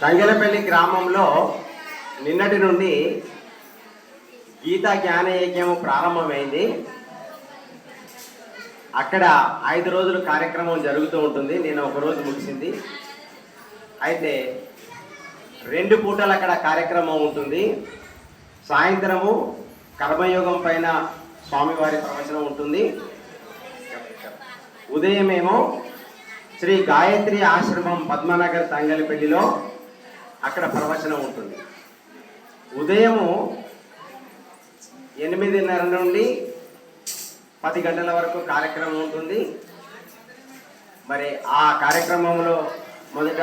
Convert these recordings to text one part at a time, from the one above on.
తంగెలపల్లి గ్రామంలో నిన్నటి నుండి గీతా జ్ఞాన యజ్ఞము ప్రారంభమైంది. అక్కడ 5 రోజులు కార్యక్రమం జరుగుతూ ఉంటుంది. నేను ఒక రోజు ముగిసింది. అయితే 2 పూటలు అక్కడ కార్యక్రమం ఉంటుంది. సాయంత్రము కర్మయోగం పైన స్వామివారి ప్రవచనం ఉంటుంది. ఉదయమేమో శ్రీ గాయత్రి ఆశ్రమం పద్మనగర్ తంగెలపల్లిలో అక్కడ ప్రవచనం ఉంటుంది. ఉదయము 8:30 నుండి 10 గంటల వరకు కార్యక్రమం ఉంటుంది. మరి ఆ కార్యక్రమంలో మొదట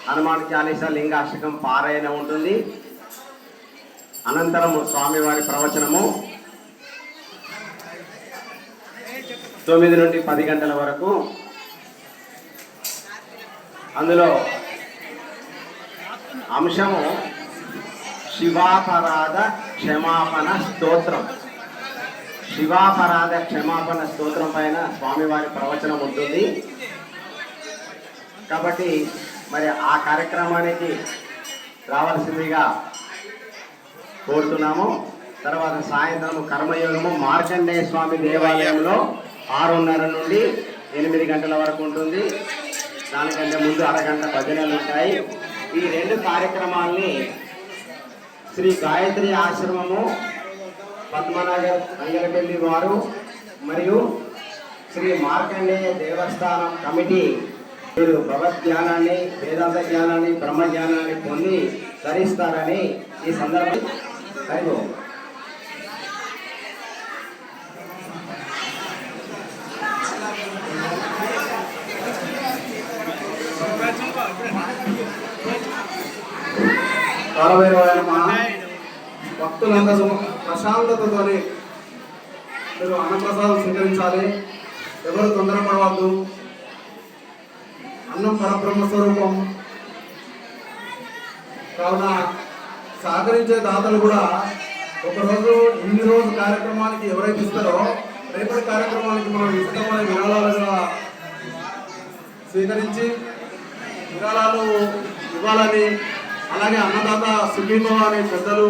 హనుమాన్ చాలీసా లింగాష్టకం పారాయణ ఉంటుంది. అనంతరము స్వామివారి ప్రవచనము 9 నుండి 10 గంటల వరకు. అందులో అంశము శివాపరాధ క్షమాపణ స్తోత్రం. శివాపరాధ క్షమాపణ స్తోత్రం పైన స్వామివారి ప్రవచనం ఉంటుంది. కాబట్టి మరి ఆ కార్యక్రమానికి రావాల్సిందిగా కోరుతున్నాము. తర్వాత సాయంత్రం కర్మయోగము మార్కండేయ స్వామి దేవాలయంలో 6:30 నుండి 8 గంటల వరకు ఉంటుంది. దానికంటే ముందు అరగంట భజనలు ఉంటాయి. ఈ 2 కార్యక్రమాల్ని శ్రీ గాయత్రి ఆశ్రమము పద్మనగర్ తంగెలపల్లి వారు మరియు శ్రీ మార్కండేయ దేవస్థానం కమిటీ మీరు భగవద్జ్ఞానాన్ని, వేదాంత జ్ఞానాన్ని, బ్రహ్మజ్ఞానాన్ని పొంది ధరిస్తారని ఈ సందర్భం హరిగో భక్తులందరూ ప్రశాంతతతో మీరు అన్నప్రసాదం స్వీకరించాలి. ఎవరు తొందరపడవద్దు. అన్నం పరబ్రహ్మ స్వరూపం కావున సహకరించే దాతలు కూడా ఒకరోజు ఇన్ని రోజు కార్యక్రమానికి ఎవరైతే ఇస్తారో రేపటి కార్యక్రమానికి మనం ఇష్టమైన విరాళాలుగా స్వీకరించి విరాళాలు ఇవ్వాలని, అలాగే అన్నదాత సుఖీభవ అనే పెద్దలు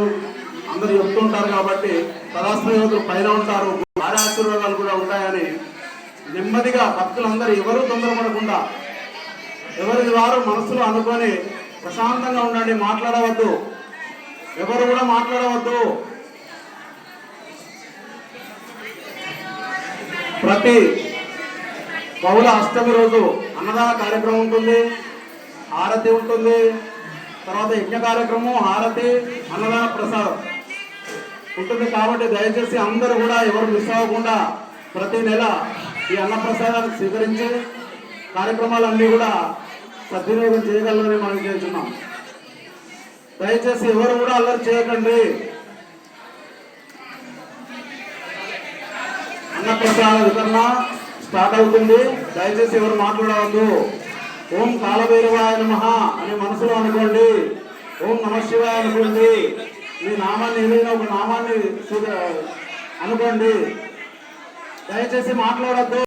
అందరూ చెప్తుంటారు. కాబట్టి పదాశ్రయోధులు పైన ఉంటారు, ఆశీర్వాదాలు కూడా ఉంటాయని నెమ్మదిగా భక్తులందరూ ఎవరూ తొందరపడకుండా ఎవరిది వారు మనసులో అనుకొని ప్రశాంతంగా ఉండండి. మాట్లాడవద్దు, ఎవరు కూడా మాట్లాడవద్దు. ప్రతి బహుళ అష్టమి రోజు అన్నదాన కార్యక్రమం ఉంటుంది, హారతి ఉంటుంది. తర్వాత యజ్ఞ కార్యక్రమం, హారతి, అన్నదాన ప్రసాదం ఉంటుంది. కాబట్టి దయచేసి అందరూ కూడా ఎవరు మిస్ అవ్వకుండా ప్రతి నెల ఈ అన్నప్రసాదాన్ని స్వీకరించి కార్యక్రమాలన్నీ కూడా సద్వినియోగం చేయగలరని మనం చేస్తున్నాం. దయచేసి ఎవరు కూడా అల్లరి చేయకండి. అన్నప్రసాద వితరణ స్టార్ట్ అవుతుంది. దయచేసి ఎవరు మాట్లాడవద్దు. ఓం కాలభైరవాయ నమః అని మనసులో అనుకోండి. ఓం నమః శివాయ అనుకోండి. మీ నామాన్ని ఏదైనా ఒక నామాన్ని అనుకోండి. దయచేసి మాట్లాడద్దు.